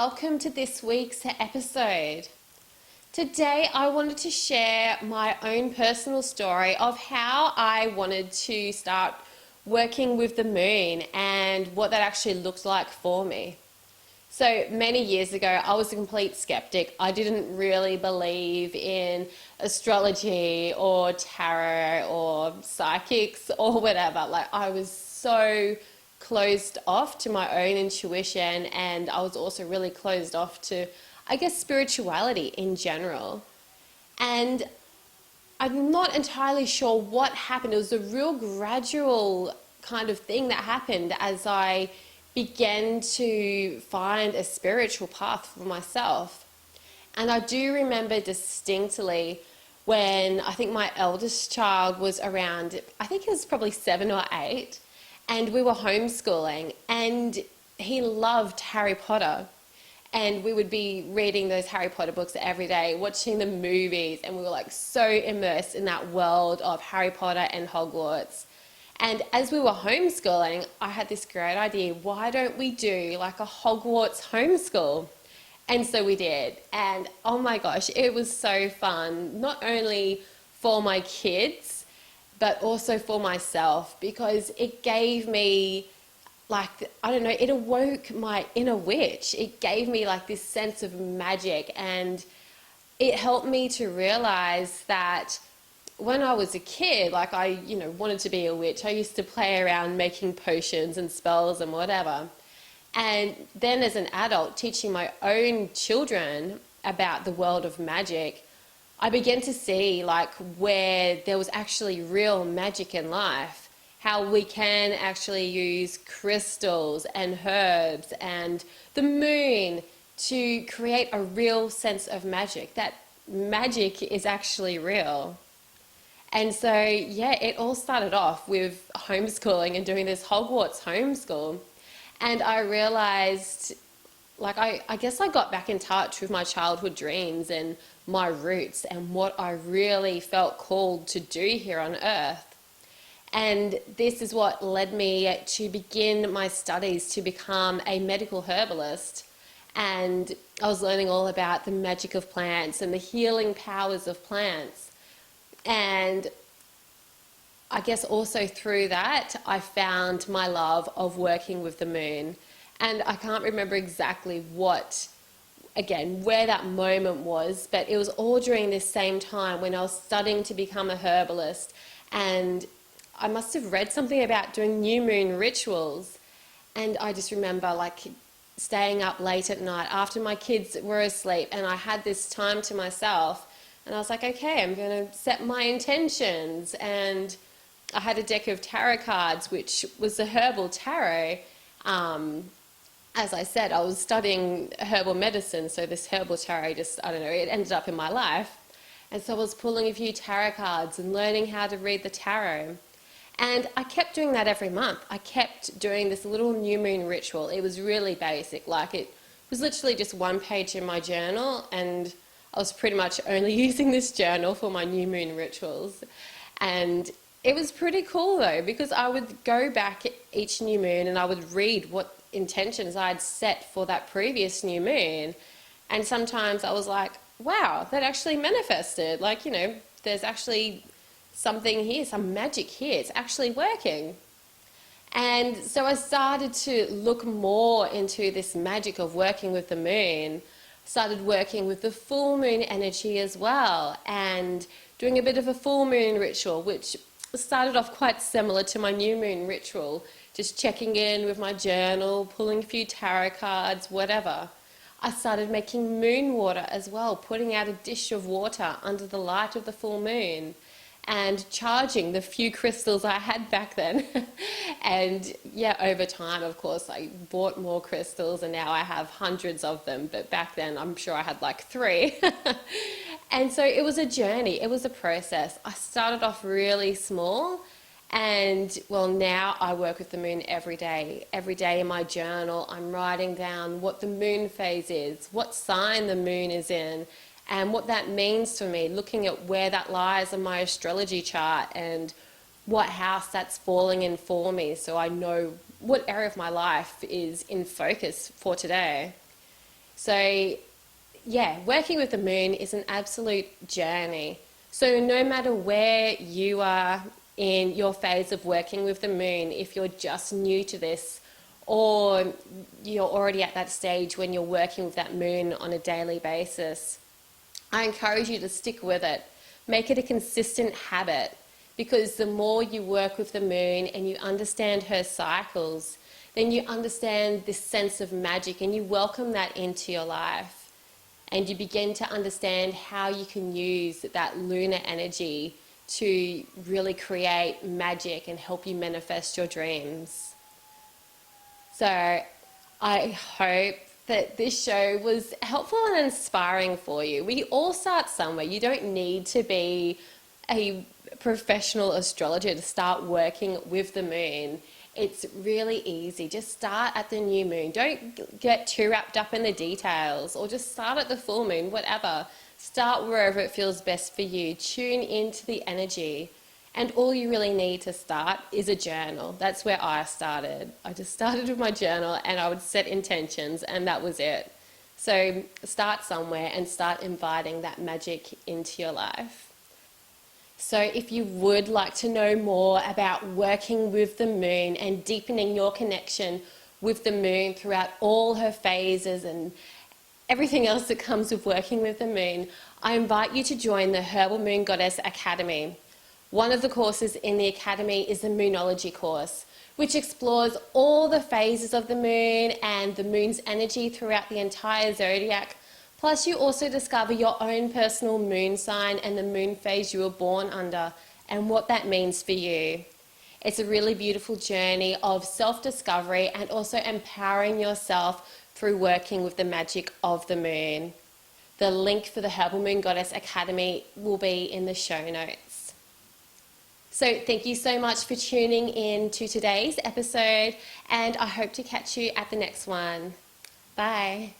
welcome to this week's episode. Today I wanted to share my own personal story of how I wanted to start working with the moon and what that actually looked like for me. So many years ago, I was a complete skeptic. I didn't really believe in astrology or tarot or psychics or whatever. I was so closed off to my own intuition, and I was also really closed off to, spirituality in general. And I'm not entirely sure what happened. It was a real gradual kind of thing that happened as I began to find a spiritual path for myself. And I do remember distinctly when I think my eldest child was around, I think he was probably 7 or 8, and we were homeschooling, and he loved Harry Potter. And we would be reading those Harry Potter books every day, watching the movies, and we were so immersed in that world of Harry Potter and Hogwarts. And as we were homeschooling, I had this great idea, why don't we do a Hogwarts homeschool? And so we did. And oh my gosh, it was so fun, not only for my kids, but also for myself, because it gave me it awoke my inner witch. It gave me this sense of magic, and it helped me to realize that when I was a kid, I wanted to be a witch. I used to play around making potions and spells and whatever. And then as an adult, teaching my own children about the world of magic, I began to see where there was actually real magic in life, how we can actually use crystals and herbs and the moon to create a real sense of magic, that magic is actually real. And so, it all started off with homeschooling and doing this Hogwarts homeschool. And I realized, I guess I got back in touch with my childhood dreams and my roots and what I really felt called to do here on Earth. And this is what led me to begin my studies to become a medical herbalist. And I was learning all about the magic of plants and the healing powers of plants. And I guess also through that, I found my love of working with the moon. And I can't remember exactly where that moment was, but it was all during this same time when I was studying to become a herbalist. And I must have read something about doing new moon rituals. And I just remember staying up late at night after my kids were asleep, and I had this time to myself. And I was like, okay, I'm going to set my intentions. And I had a deck of tarot cards, which was the herbal tarot. As I said, I was studying herbal medicine, so this herbal tarot it ended up in my life. And so I was pulling a few tarot cards and learning how to read the tarot. And I kept doing that every month. I kept doing this little new moon ritual. It was really basic. It was literally just one page in my journal, and I was pretty much only using this journal for my new moon rituals. And it was pretty cool though, because I would go back each new moon and I would read what intentions I'd set for that previous new moon. And sometimes I was like, wow, that actually manifested. There's actually something here, some magic here. It's actually working. And so I started to look more into this magic of working with the moon. Started working with the full moon energy as well, and doing a bit of a full moon ritual, which started off quite similar to my new moon ritual, just checking in with my journal, pulling a few tarot cards, whatever. I started making moon water as well, putting out a dish of water under the light of the full moon and charging the few crystals I had back then. And over time, of course, I bought more crystals, and now I have hundreds of them. But back then, I'm sure I had 3. And so it was a journey. It was a process. I started off really small, and now I work with the moon every day. Every day in my journal, I'm writing down what the moon phase is, what sign the moon is in, and what that means for me, looking at where that lies on my astrology chart and what house that's falling in for me, so I know what area of my life is in focus for today. So yeah, working with the moon is an absolute journey. So no matter where you are in your phase of working with the moon, if you're just new to this or you're already at that stage when you're working with that moon on a daily basis, I encourage you to stick with it. Make it a consistent habit, because the more you work with the moon and you understand her cycles, then you understand this sense of magic and you welcome that into your life. And you begin to understand how you can use that lunar energy to really create magic and help you manifest your dreams. So I hope that this show was helpful and inspiring for you. We all start somewhere. You don't need to be a professional astrologer to start working with the moon. It's really easy. Just start at the new moon. Don't get too wrapped up in the details, or just start at the full moon, whatever. Start wherever it feels best for you. Tune into the energy. And all you really need to start is a journal. That's where I started. I just started with my journal and I would set intentions, and that was it. So start somewhere and start inviting that magic into your life. So if you would like to know more about working with the moon and deepening your connection with the moon throughout all her phases and everything else that comes with working with the moon, I invite you to join the Herbal Moon Goddess Academy. One of the courses in the Academy is the Moonology course, which explores all the phases of the moon and the moon's energy throughout the entire zodiac. Plus, you also discover your own personal moon sign and the moon phase you were born under and what that means for you. It's a really beautiful journey of self-discovery and also empowering yourself through working with the magic of the moon. The link for the Herbal Moon Goddess Academy will be in the show notes. So thank you so much for tuning in to today's episode, and I hope to catch you at the next one. Bye.